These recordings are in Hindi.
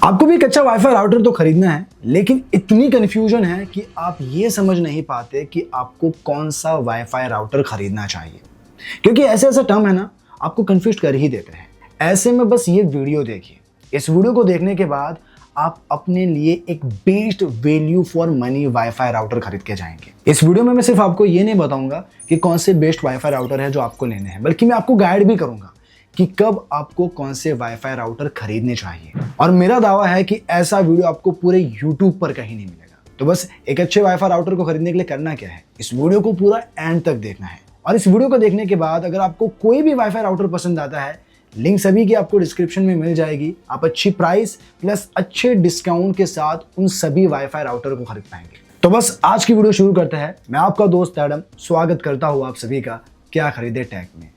आपको भी एक अच्छा वाईफाई राउटर तो खरीदना है, लेकिन इतनी कंफ्यूजन है कि आप ये समझ नहीं पाते कि आपको कौन सा वाईफाई राउटर खरीदना चाहिए, क्योंकि ऐसे ऐसे टर्म है ना, आपको कंफ्यूज कर ही देते हैं। ऐसे में बस ये वीडियो देखिए। इस वीडियो को देखने के बाद आप अपने लिए एक best value for money wifi router खरीद के जाएंगे। इस वीडियो में मैं सिर्फ आपको ये नहीं बताऊंगा कि कौन से बेस्ट वाईफाई राउटर है जो आपको लेने हैं, बल्कि मैं आपको गाइड भी करूंगा कि कब आपको कौन से वाईफाई राउटर खरीदने चाहिए। और मेरा दावा है कि ऐसा वीडियो आपको पूरे यूट्यूब पर कहीं नहीं मिलेगा। तो बस एक अच्छे वाईफाई राउटर को खरीदने के लिए करना क्या है, इस वीडियो को पूरा एंड तक देखना है। और इस वीडियो को देखने के बाद अगर आपको कोई भी वाईफाई राउटर पसंद आता है, लिंक सभी की आपको डिस्क्रिप्शन में मिल जाएगी। आप अच्छी प्राइस प्लस अच्छे डिस्काउंट के साथ उन सभी वाईफाई राउटर को खरीद पाएंगे। तो बस आज की वीडियो शुरू करते हैं। मैं आपका दोस्त एडम स्वागत करता हूं आप सभी का क्या खरीदे टैग में।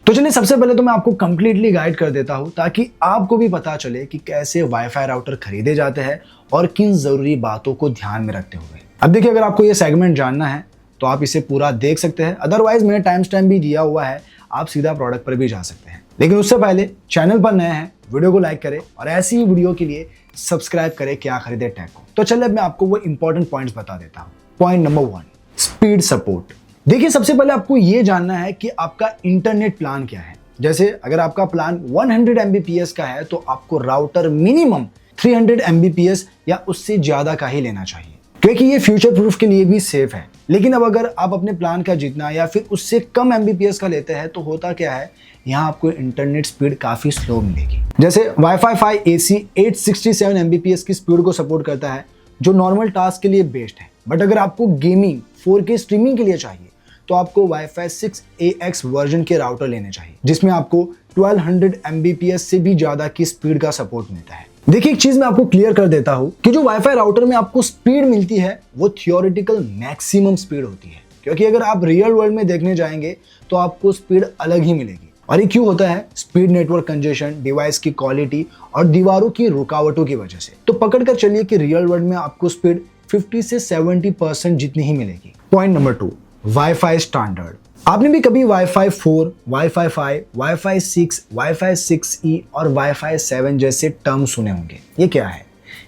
तो चलिए, सबसे पहले तो मैं आपको कंप्लीटली गाइड कर देता हूं ताकि आपको भी पता चले कि कैसे वाईफाई राउटर खरीदे जाते हैं और किन जरूरी बातों को ध्यान में रखते हुए। अब देखिए, अगर आपको ये सेगमेंट जानना है तो आप इसे पूरा देख सकते हैं, अदरवाइज मैंने टाइम स्टैम्प भी दिया हुआ है, आप सीधा प्रोडक्ट पर भी जा सकते हैं। लेकिन उससे पहले चैनल पर नए हैं, वीडियो को लाइक करें और ऐसी ही वीडियो के लिए सब्सक्राइब करें क्या खरीदे टैग को। तो चलिए, मैं आपको वो इंपॉर्टेंट पॉइंट्स बता देता हूँ। Point number 1, speed support. देखिए, सबसे पहले आपको ये जानना है कि आपका इंटरनेट प्लान क्या है। जैसे अगर आपका प्लान 100 Mbps का है तो आपको राउटर मिनिमम 300 Mbps या उससे ज्यादा का ही लेना चाहिए, क्योंकि ये फ्यूचर प्रूफ के लिए भी सेफ है। लेकिन अब अगर आप अपने प्लान का जितना या फिर उससे कम Mbps का लेते हैं तो होता क्या है, यहाँ आपको इंटरनेट स्पीड काफी स्लो मिलेगी। जैसे वाईफाई 5 AC 867 Mbps की स्पीड को सपोर्ट करता है, जो नॉर्मल टास्क के लिए बेस्ट है। बट अगर आपको गेमिंग 4K स्ट्रीमिंग के लिए चाहिए तो आपको वाईफाई 6AX वर्जन के राउटर लेने चाहिए, जिसमें आपको 1200 Mbps से भी ज्यादा की स्पीड का सपोर्ट मिलता है। देखिए, एक चीज मैं आपको क्लियर कर देता हूं कि जो वाईफाई राउटर में आपको स्पीड मिलती है वो थियोरेटिकल मैक्सिमम स्पीड होती है, क्योंकि अगर आप रियल वर्ल्ड में देखने जाएंगे तो आपको स्पीड अलग ही मिलेगी। और ये क्यों होता है? स्पीड, नेटवर्क कंजेशन, डिवाइस की क्वालिटी और दीवारों की रुकावटों की वजह से। तो पकड़ कर चलिए कि रियल वर्ल्ड में आपको स्पीड 50 से 70% जितनी ही मिलेगी। Point number 2, wifi standard. आपने भी कभी wifi 4, wifi 5, wifi 6, wifi 6E और वाईफाई 7 जैसे टर्म सुने होंगे। ये क्या है?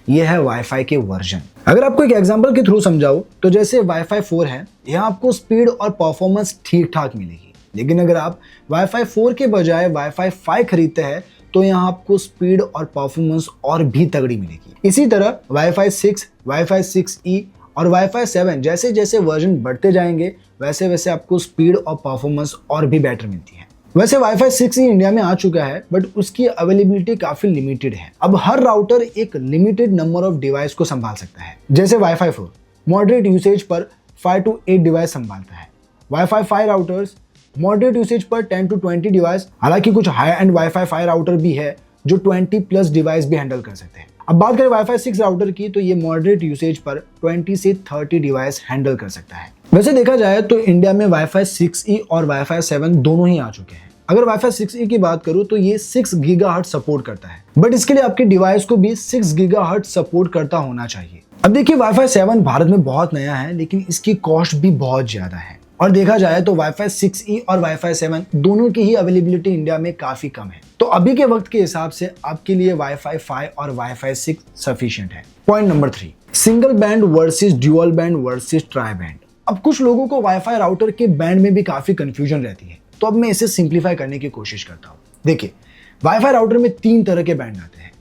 ये है वाईफाई के वर्जन। अगर आपको एक एग्जांपल के थ्रू समझाऊं तो जैसे वाईफाई 4 है, यहाँ आपको स्पीड और परफॉर्मेंस ठीक ठाक मिलेगी। लेकिन अगर आप वाईफाई 4 के बजाय वाईफाई 5 खरीदते हैं तो यहाँ आपको स्पीड और परफॉर्मेंस और भी तगड़ी मिलेगी। इसी तरह वाईफाई 6, वाईफाई 6E और वाईफाई 7 जैसे जैसे वर्जन बढ़ते जाएंगे वैसे वैसे आपको स्पीड और परफॉर्मेंस और भी बेटर मिलती है। वैसे वाईफाई 6E इंडिया में आ चुका है, बट उसकी अवेलेबिलिटी काफी लिमिटेड है। अब हर राउटर एक लिमिटेड नंबर ऑफ डिवाइस को संभाल सकता है। जैसे वाईफाई 4 मॉडरेट यूसेज पर 5 to 8 डिवाइस संभालता है। वाईफाई 5 राउटर्स मॉडरेट यूसेज पर 10 to 20 डिवाइस। हालांकि कुछ हाई एंड वाईफाई 5 राउटर भी है जो 20+ डिवाइस भी हैंडल कर सकते हैं। अब बात करें वाईफाई 6 राउटर की, तो ये मॉडरेट यूसेज पर 20 से 30 डिवाइस हैंडल कर सकता है। वैसे देखा जाए तो इंडिया में वाईफाई 6E और वाईफाई 7 दोनों ही आ चुके हैं। अगर वाईफाई 6E की बात करूं तो ये 6 GHz सपोर्ट करता है, बट इसके लिए आपके डिवाइस को भी 6 GHz सपोर्ट करता होना चाहिए। अब देखिए, वाईफाई 7 भारत में बहुत नया है, लेकिन इसकी कॉस्ट भी बहुत ज्यादा है। और देखा जाए तो वाईफाई 6E और वाईफाई 7 दोनों की ही अवेलेबिलिटी इंडिया में काफी कम है। तो अभी के वक्त के हिसाब से आपके लिए वाईफाई 5 और वाईफाई 6 सफिशिएंट है। Point number 3, single band versus dual band versus try band. अब कुछ लोगों को वाईफाई राउटर के बैंड में भी काफी कंफ्यूजन रहती है, तो अब मैं इसे सिंप्लीफाई करने की कोशिश करता हूँ। देखिए, वाईफाई राउटर में 3 तरह के बैंड आते हैं,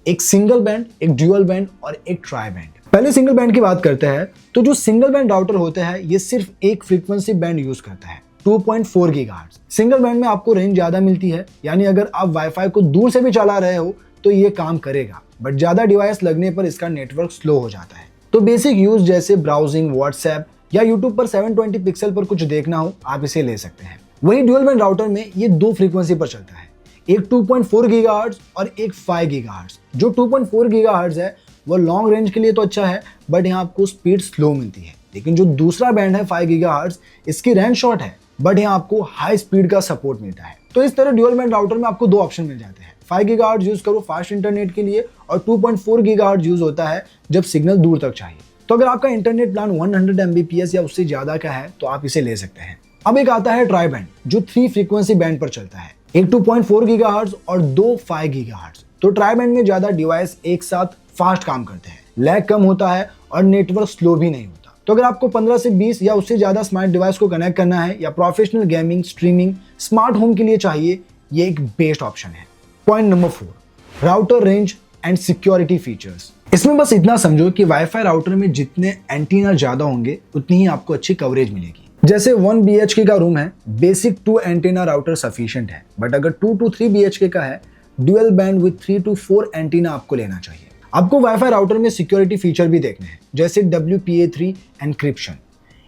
एक सिंगल बैंड, एक ड्यूअल बैंड और एक ट्राई बैंड। पहले सिंगल बैंड की बात करते हैं तो जो सिंगल बैंड राउटर होता है ये सिर्फ एक फ्रीक्वेंसी बैंड यूज करता है, 2.4 GHz। सिंगल बैंड में आपको रेंज ज्यादा मिलती है, यानी अगर आप वाईफाई को दूर से भी चला रहे हो तो ये काम करेगा, बट ज्यादा डिवाइस लगने पर इसका नेटवर्क स्लो हो जाता है। तो बेसिक यूज जैसे ब्राउजिंग, व्हाट्सएप या यूट्यूब पर 720 पिक्सल पर कुछ देखना हो, आप इसे ले सकते हैं। वही ड्यूअल बैंड राउटर में ये 2 फ्रीक्वेंसी पर चलता है, एक 2.4 GHz और एक 5 GHz। जो 2.4 GHz है वो लॉन्ग रेंज के लिए तो अच्छा है, बट यहाँ आपको स्पीड स्लो मिलती है। लेकिन जो दूसरा बैंड है 5 GHz, इसकी रेंज शॉर्ट है, बट यहाँ आपको हाई स्पीड का सपोर्ट मिलता है। तो इस तरह ड्यूअल बैंड राउटर में आपको 2 ऑप्शन मिल जाते हैं। 5 GHz यूज करो फास्ट इंटरनेट के लिए और 2.4 GHz यूज होता है जब सिग्नल दूर तक चाहिए। तो अगर आपका इंटरनेट प्लान 100 Mbps या उससे ज्यादा का है तो आप इसे ले सकते हैं। अब एक आता है ट्राई बैंड, जो 3 फ्रीक्वेंसी बैंड पर चलता है, एक 2.4 गीगाहर्ट्ज और 2 5 गीगाहर्ट्ज। तो ट्राई बैंड में ज्यादा डिवाइस एक साथ फास्ट काम करते हैं, लैग कम होता है और नेटवर्क स्लो भी नहीं होता। तो अगर आपको 15 से 20 या उससे ज्यादा स्मार्ट डिवाइस को कनेक्ट करना है या professional gaming, streaming, smart home के लिए चाहिए, ये एक बेस्ट ऑप्शन है। Point number 4, router range and security features. इसमें बस इतना समझो कि वाईफाई राउटर में जितने एंटीना ज्यादा होंगे उतनी ही आपको अच्छी कवरेज मिलेगी। जैसे 1 BHK का रूम है, बेसिक 2 एंटीना राउटर सफिशिएंट है, बट अगर 2 to 3 BHK का है, dual band with 3 to 4 antenna आपको लेना चाहिए। आपको वाईफाई राउटर में सिक्योरिटी फीचर भी देखने हैं, जैसे WPA3 एनक्रिप्शन।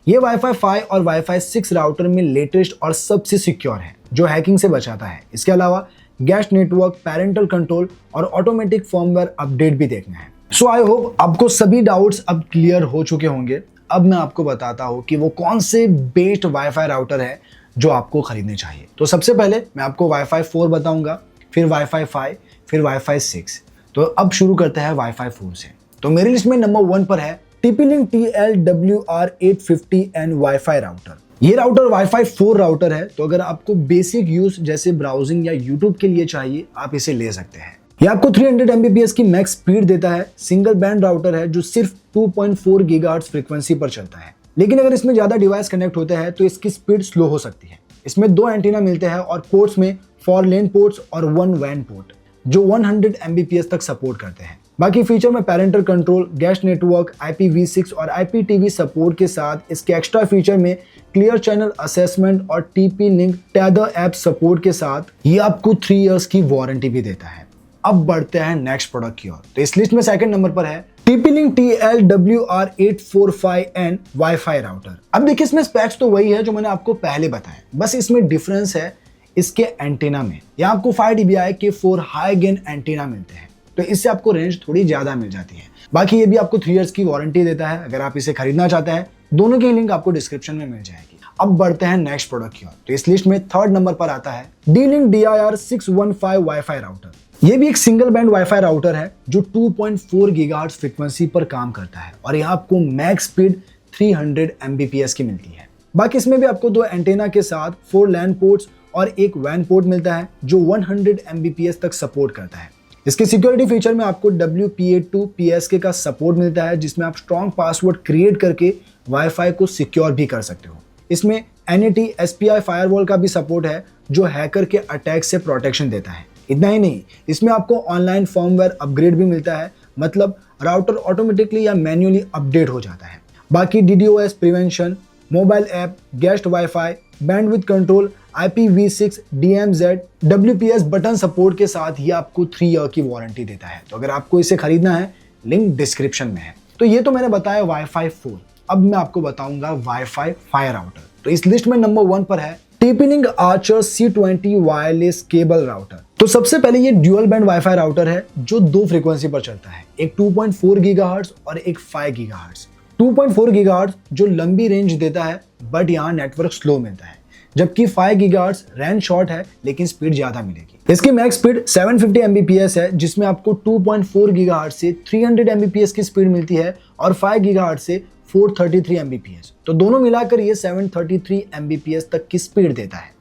ये वाईफाई 5 और वाईफाई 6 राउटर में लेटेस्ट और सबसे सिक्योर है, जो हैकिंग से बचाता है। इसके अलावा गेस्ट नेटवर्क, पैरेंटल कंट्रोल और ऑटोमेटिक फर्मवेयर अपडेट भी देखना है। सो आई होप आपको सभी डाउट्स अब क्लियर हो चुके होंगे। अब मैं आपको बताता हूँ कि वो कौन से बेस्ट वाईफाई राउटर है जो आपको खरीदने चाहिए। तो सबसे पहले मैं आपको वाईफाई 4 बताऊंगा, फिर वाईफाई 5, फिर वाईफाई 6। तो अब शुरू करते हैं वाईफाई 4 से। तो मेरी लिस्ट में नंबर 1 पर है TP-Link TL-WR850N वाईफाई राउटर। ये राउटर वाईफाई 4 राउटर है, तो अगर आपको बेसिक यूज जैसे ब्राउजिंग या यूट्यूब के लिए चाहिए, आप इसे ले सकते हैं। ये आपको 300 Mbps की मैक्स स्पीड देता है। सिंगल बैंड राउटर है जो सिर्फ 2.4 गीगाहर्ट्ज फ्रीक्वेंसी पर चलता है, लेकिन अगर इसमें ज्यादा डिवाइस कनेक्ट होते हैं तो इसकी स्पीड स्लो हो सकती है। इसमें 2 एंटीना मिलते हैं और पोर्ट्स में 4 लेन पोर्ट्स और 1 WAN पोर्ट, जो 100 Mbps तक सपोर्ट करते हैं। बाकी फीचर में parental control, guest network, IPv6 और IPTV सपोर्ट के साथ इसके एक्स्ट्रा फीचर में क्लियर चैनल असेसमेंट और TP-Link Tether ऐप सपोर्ट के साथ ये आपको 3 इयर्स की वारंटी भी देता है। अब बढ़ते हैं नेक्स्ट प्रोडक्ट की ओर। तो इस लिस्ट में सेकंड नंबर पर है TP-Link TL-WR845N वाईफाई राउटर। अब देखिए, इसमें स्पेक्स तो वही है जो मैंने आपको पहले बताया, बस इसमें डिफरेंस है इसके एंटीना में। यहाँ आपको 5 dBi के 4 हाई गेन एंटीना मिलते हैं, तो इससे आपको रेंज थोड़ी ज्यादा मिल जाती है। बाकी ये भी आपको 3 इयर्स की वारंटी देता है। अगर आप इसे खरीदना चाहते हैं, दोनों की लिंक आपको डिस्क्रिप्शन में मिल जाएगी। अब बढ़ते हैं नेक्स्ट प्रोडक्ट की ओर। तो इस लिस्ट में थर्ड नंबर पर आता है D-Link DIR615 वाईफाई राउटर। ये भी एक सिंगल बैंड वाईफाई राउटर है जो 2.4 गीगाहर्ट्ज फ्रीक्वेंसी पर काम करता है और यहाँ आपको मैक्स स्पीड 300 Mbps की मिलती है। बाकी इसमें भी आपको 2 एंटेना के साथ 4 लैन पोर्ट्स और एक WAN पोर्ट मिलता है जो 100 Mbps तक सपोर्ट करता है। इसके सिक्योरिटी फीचर में आपको WPA2 PSK का सपोर्ट मिलता है, जिसमें आप स्ट्रॉन्ग पासवर्ड क्रिएट करके वाईफाई को सिक्योर भी कर सकते हो। इसमें NAT SPI फायरवॉल का भी सपोर्ट है जो हैकर के अटैक से प्रोटेक्शन देता है। इतना ही नहीं, इसमें आपको ऑनलाइन फर्मवेयर अपग्रेड भी मिलता है, मतलब राउटर ऑटोमेटिकली या मैन्युअली अपडेट हो जाता है। बाकी DDoS prevention, mobile app, guest wifi, bandwidth control, IPv6, DMZ, WPS button support के साथ ये आपको 3 ईयर की वारंटी देता है। तो अगर आपको इसे खरीदना है, लिंक डिस्क्रिप्शन में है। तो ये तो मैंने बताया वाईफाई 4। अब मैं आपको बताऊंगा वाईफाई 5 राउटर। तो इस लिस्ट में नंबर 1 पर है TP-Link Archer C20 wireless cable router. तो सबसे पहले ये ड्यूअल बैंड वाईफाई राउटर है जो 2 फ्रीक्वेंसी पर चलता है, एक 2.4 गीगाहर्ट्ज और एक 5 गीगाहर्ट्ज। 2.4 गीगाहर्ट्ज जो लंबी रेंज देता है, बट यहाँ नेटवर्क स्लो मिलता है, जबकि 5 गीगाहर्ट्ज रेंज शॉर्ट है लेकिन स्पीड ज्यादा मिलेगी। इसकी मैक्स स्पीड 750 Mbps है, जिसमें आपको 2.4 गीगाहर्ट्ज से 300 Mbps की स्पीड मिलती है और 5 गीगाहर्ट्ज से 433 Mbps। तो दोनों मिलाकर ये 733 Mbps तक की स्पीड देता है।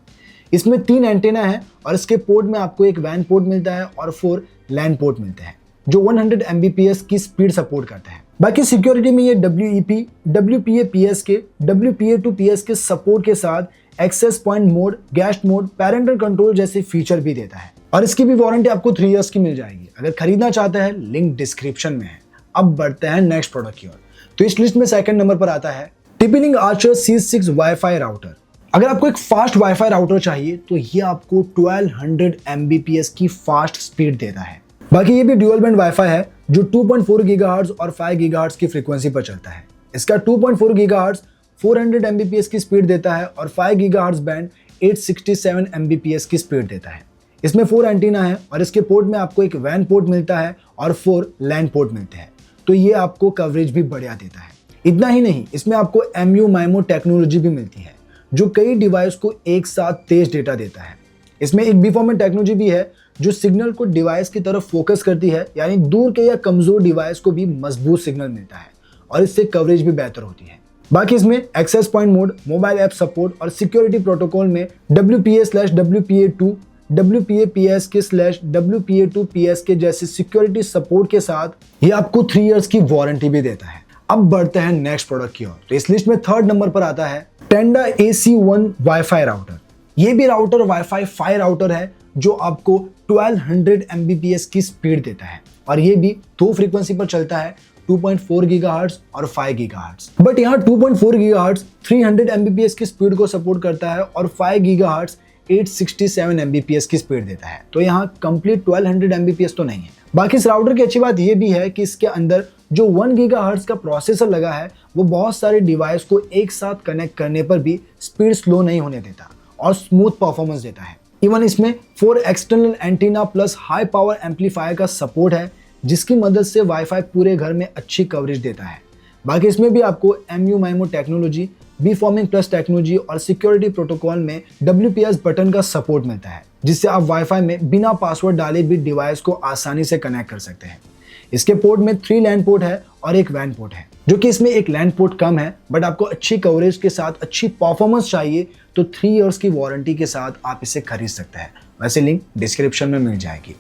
इसमें 3 एंटेना है और इसके पोर्ट में आपको एक WAN पोर्ट मिलता है और 4 लैन पोर्ट मिलते हैं जो 100 Mbps की स्पीड सपोर्ट करता है। बाकी सिक्योरिटी में ये WEP, WPA PSK, WPA2 PSK support के साथ access point mode, guest mode, parental control जैसे फीचर भी देता है और इसकी भी वारंटी आपको 3 इयर्स की मिल जाएगी। अगर खरीदना चाहते हैं, लिंक डिस्क्रिप्शन में है। अब बढ़ते हैं नेक्स्ट प्रोडक्ट की ओर। तो इस लिस्ट में सेकंड नंबर पर आता है TP-Link Archer C6 wifi router. अगर आपको एक फास्ट वाईफाई राउटर चाहिए तो ये आपको 1200 Mbps की फास्ट स्पीड देता है। बाकी ये भी ड्यूअल बैंड वाईफाई है जो 2.4 गीगाहर्ट्ज और 5 गीगाहर्ट्ज की फ्रीक्वेंसी पर चलता है। इसका 2.4 गीगाहर्ट्ज 400 Mbps की स्पीड देता है और 5 गीगाहर्ट्ज बैंड 867 Mbps की स्पीड देता है। इसमें 4 एंटीना है और इसके पोर्ट में आपको एक WAN पोर्ट मिलता है और 4 लैन पोर्ट मिलते हैं, तो ये आपको कवरेज भी बढ़िया देता है। इतना ही नहीं, इसमें आपको MU-MIMO टेक्नोलॉजी भी मिलती है जो कई डिवाइस को एक साथ तेज डेटा देता है। इसमें एक बीफॉर्मेट टेक्नोलॉजी भी है जो सिग्नल को डिवाइस की तरफ फोकस करती है, यानी दूर के या कमजोर डिवाइस को भी मजबूत सिग्नल मिलता है और इससे कवरेज भी बेहतर होती है। बाकी इसमें access point mode, mobile app support और सिक्योरिटी प्रोटोकॉल में WPA/WPA2, WPA-PS के /WPA2-PS के जैसे सिक्योरिटी सपोर्ट के साथ ये आपको 3 इयर्स की वारंटी भी देता है। अब बढ़ते हैं नेक्स्ट प्रोडक्ट की ओर। तो इस लिस्ट में 3rd नंबर पर आता है टेंडा AC1 वाईफाई राउटर। ये भी राउटर वाईफाई 5 राउटर है जो आपको 1200 Mbps की स्पीड देता है और ये भी 2 फ्रीक्वेंसी पर चलता है, 2.4 GHz और 5 GHz। बट यहाँ 2.4 GHz 300 Mbps की स्पीड को सपोर्ट करता है और 5 GHz 867 Mbps की स्पीड देता है। तो यहाँ कंप्लीट 1200 Mbps तो नहीं है। बाकी इस राउटर की अच्छी बात यह भी है कि इसके अंदर जो 1 GHz का प्रोसेसर लगा है वो बहुत सारे डिवाइस को एक साथ कनेक्ट करने पर भी स्पीड स्लो नहीं होने देता और स्मूथ परफॉर्मेंस देता है। इवन इसमें 4 external antenna plus high power amplifier का सपोर्ट है जिसकी मदद से वाईफाई पूरे घर में अच्छी कवरेज देता है। बाकी इसमें भी आपको MU-MIMO टेक्नोलॉजी, बीफॉर्मिंग प्लस टेक्नोलॉजी और सिक्योरिटी प्रोटोकॉल में WPS बटन का सपोर्ट मिलता है जिससे आप वाईफाई में बिना पासवर्ड डाले भी डिवाइस को आसानी से कनेक्ट कर सकते हैं। इसके पोर्ट में 3 लैन पोर्ट है और एक वैन पोर्ट है, जो कि इसमें एक लैन पोर्ट कम है, बट आपको अच्छी कवरेज के साथ अच्छी परफॉर्मेंस चाहिए तो 3 इयर्स की वारंटी के साथ आप इसे खरीद सकते हैं। वैसे लिंक डिस्क्रिप्शन में मिल जाएगी।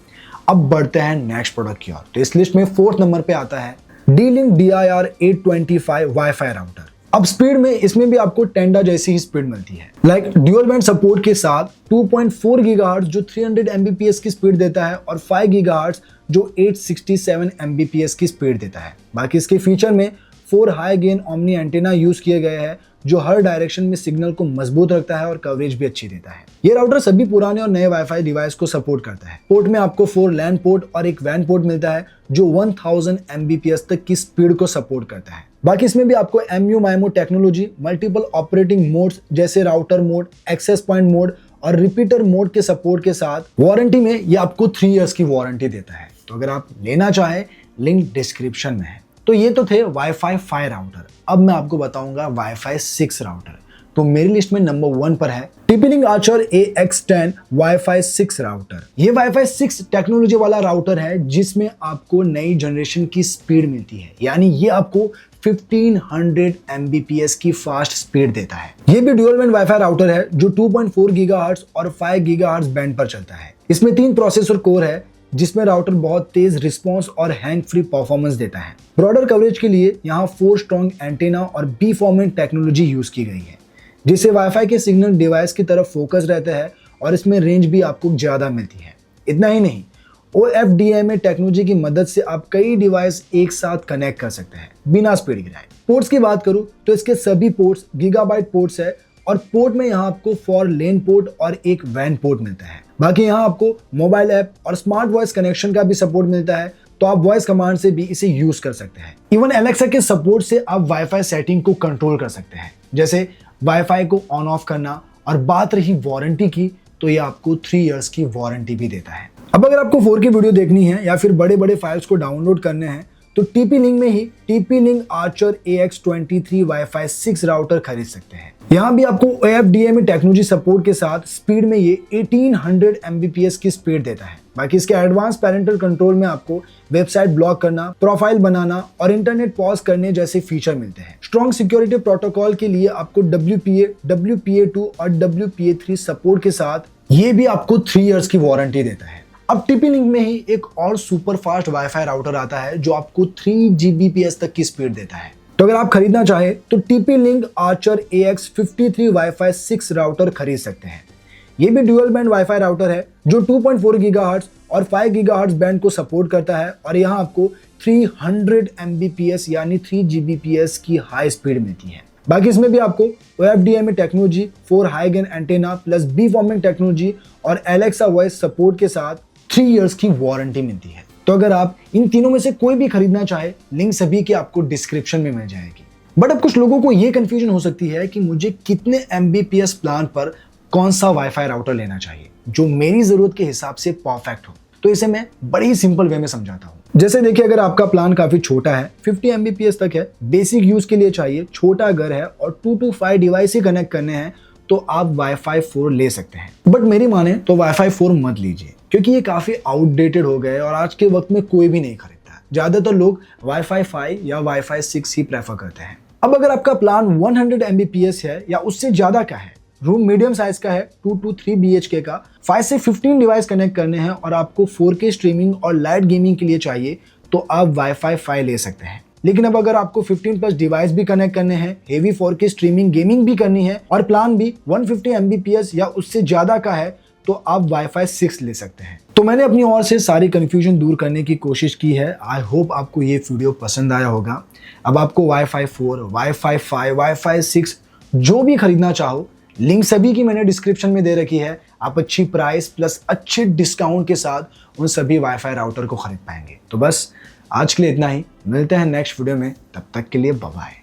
अब बढ़ते हैं नेक्स्ट प्रोडक्ट की ओर। तो इस लिस्ट में 4th नंबर पे आता है D-Link DIR825 वाईफाई राउटर। अब स्पीड में इसमें भी आपको टेंडा जैसी ही स्पीड मिलती है। लाइक ड्यूअल बैंड सपोर्ट के साथ 2.4 GHz जो 300 Mbps की स्पीड देता है और 5 GHz जो 867 Mbps की स्पीड देता है। बाकी इसके फीचर में 4 high gain omni antenna use किए गए हैं जो हर डायरेक्शन में सिग्नल को मजबूत रखता है और कवरेज भी अच्छी देता है। ये राउटर सभी पुराने और नए वाईफाई डिवाइस को सपोर्ट करता है। पोर्ट में आपको 4 लैन पोर्ट और एक वैन पोर्ट मिलता है जो 1000 Mbps तक की स्पीड को सपोर्ट करता है। बाकी इसमें भी आपको MU-MIMO technology, multiple operating modes जैसे router mode, access point mode और रिपीटर मोड के सपोर्ट के साथ वारंटी में ये आपको 3 इयर्स की वारंटी देता है। तो अगर आप लेना चाहें लिंक डिस्क्रिप्शन में है। तो ये तो थे वाईफाई 5 राउटर। अब मैं आपको बताऊंगा वाईफाई 6 राउटर। तो मेरी लिस्ट में नंबर 1 पर है TP-Link Archer AX10 wifi 6 router. ये वाईफाई 6 टेक्नोलॉजी वाला राउटर है जिसमें आपको नई जनरेशन की स्पीड मिलती है, यानी ये आपको 1500 Mbps की फास्ट स्पीड देता है। ये भी ड्यूअल बैंड वाईफाई राउटर है जो 2.4 GHz और 5 GHz बैंड पर चलता है। इसमें 3 प्रोसेसर कोर है जिसमें राउटर बहुत तेज रिस्पॉन्स और हैंग फ्री परफॉर्मेंस देता है। ब्रॉडर कवरेज के लिए यहाँ 4 स्ट्रॉन्ग एंटेना और बीफॉर्मिंग टेक्नोलॉजी यूज की गई है जिससे वाईफाई के सिग्नल डिवाइस की तरफ फोकस रहता है और इसमें रेंज भी आपको ज्यादा मिलती है। इतना ही नहीं, OFDMA टेक्नोलॉजी की मदद से आप कई डिवाइस एक साथ कनेक्ट कर सकते हैं बिना स्पीड गिराए। पोर्ट्स की बात करूं तो इसके सभी पोर्ट्स गीगाबाइट पोर्ट्स है और पोर्ट में यहाँ आपको 4 लेन पोर्ट और एक वैन पोर्ट मिलता है। बाकी यहाँ आपको मोबाइल ऐप और स्मार्ट वॉइस कनेक्शन का भी सपोर्ट मिलता है, तो आप वॉइस कमांड से भी इसे यूज कर सकते हैं। इवन एलेक्सा के सपोर्ट से आप वाईफाई सेटिंग को कंट्रोल कर सकते हैं, जैसे वाईफाई को ऑन ऑफ करना। और बात रही वारंटी की, तो ये आपको 3 इयर्स की वारंटी भी देता है। अब अगर आपको 4K वीडियो देखनी है या फिर बड़े बड़े फाइल्स को डाउनलोड करने हैं तो TP-Link में ही TP-Link Archer AX23 wifi 6 router खरीद सकते हैं। यहाँ भी आपको OFDMA टेक्नोलॉजी सपोर्ट के साथ स्पीड में ये 1800 Mbps की स्पीड देता है। बाकी इसके एडवांस पैरेंटल कंट्रोल में आपको वेबसाइट ब्लॉक करना, प्रोफाइल बनाना और इंटरनेट पॉज करने जैसे फीचर मिलते हैं। स्ट्रॉन्ग सिक्योरिटी प्रोटोकॉल के लिए आपको WPA, WPA2 और WPA3 सपोर्ट के साथ ये भी आपको 3 इयर्स की वारंटी देता है। अब TP-Link में ही एक और सुपर फास्ट वाईफाई राउटर आता है जो आपको 3 Gbps तक की स्पीड देता है। तो अगर आप खरीदना चाहे तो TP-Link Archer AX53 wifi 6 router खरीद सकते हैं। ये भी ड्यूअल बैंड वाईफाई राउटर है जो 2.4 GHz और 5 GHz बैंड को सपोर्ट करता है और यहाँ आपको 300 Mbps यानी 3 Gbps की हाई स्पीड मिलती है। बाकी इसमें भी आपको OFDMA technology, 4 high gain antenna plus beamforming technology और एलेक्सा वॉइस सपोर्ट के साथ 3 इयर्स की वारंटी मिलती है। तो अगर आप इन तीनों में से कोई भी खरीदना चाहे, लिंक सभी की आपको डिस्क्रिप्शन में मिल जाएगी। बट अब कुछ लोगों को ये कंफ्यूजन हो सकती है कि मुझे कितने Mbps प्लान पर कौन सा वाईफाई राउटर लेना चाहिए जो मेरी जरूरत के हिसाब से परफेक्ट हो। तो इसे मैं बड़ी ही सिंपल वे में समझाता हूँ। जैसे देखिए, अगर आपका प्लान काफी छोटा है, 50 Mbps तक है, बेसिक यूज के लिए चाहिए, छोटा घर है और 2 to 5 डिवाइस ही कनेक्ट करने हैं, तो आप वाईफाई 4 ले सकते हैं। बट मेरी माने तो वाईफाई 4 मत लीजिए, क्योंकि ये काफी आउटडेटेड हो गए और आज के वक्त में कोई भी नहीं खरीदता है। ज़्यादातर लोग वाईफाई 5 या वाईफाई 6 ही प्रेफर करते हैं। अब अगर आपका प्लान 100 Mbps है या उससे ज़्यादा का है, रूम मीडियम साइज का है, 2 to 3 BHK का, 5 से 15 डिवाइस कनेक्ट करने हैं और आपको 4K स्ट्रीमिंग और लाइट गेमिंग के लिए चाहिए, तो आप वाईफाई 5 ले सकते हैं। लेकिन अब अगर आपको 15+ डिवाइस भी कनेक्ट करने हैं, हेवी 4K स्ट्रीमिंग गेमिंग भी करनी है और प्लान भी 150 Mbps या उससे ज़्यादा का है, तो आप वाईफाई 6 ले सकते हैं। तो मैंने अपनी ओर से सारी कंफ्यूजन दूर करने की कोशिश की है। आई होप आपको ये वीडियो पसंद आया होगा। अब आपको वाईफाई 4, वाईफाई 5, वाईफाई 6 जो भी खरीदना चाहो, लिंक सभी की मैंने डिस्क्रिप्शन में दे रखी है। आप अच्छी प्राइस प्लस अच्छे डिस्काउंट के साथ उन सभी वाईफाई राउटर को खरीद पाएंगे। तो बस आज के लिए इतना ही, मिलते हैं नेक्स्ट वीडियो में, तब तक के लिए बाय बाय।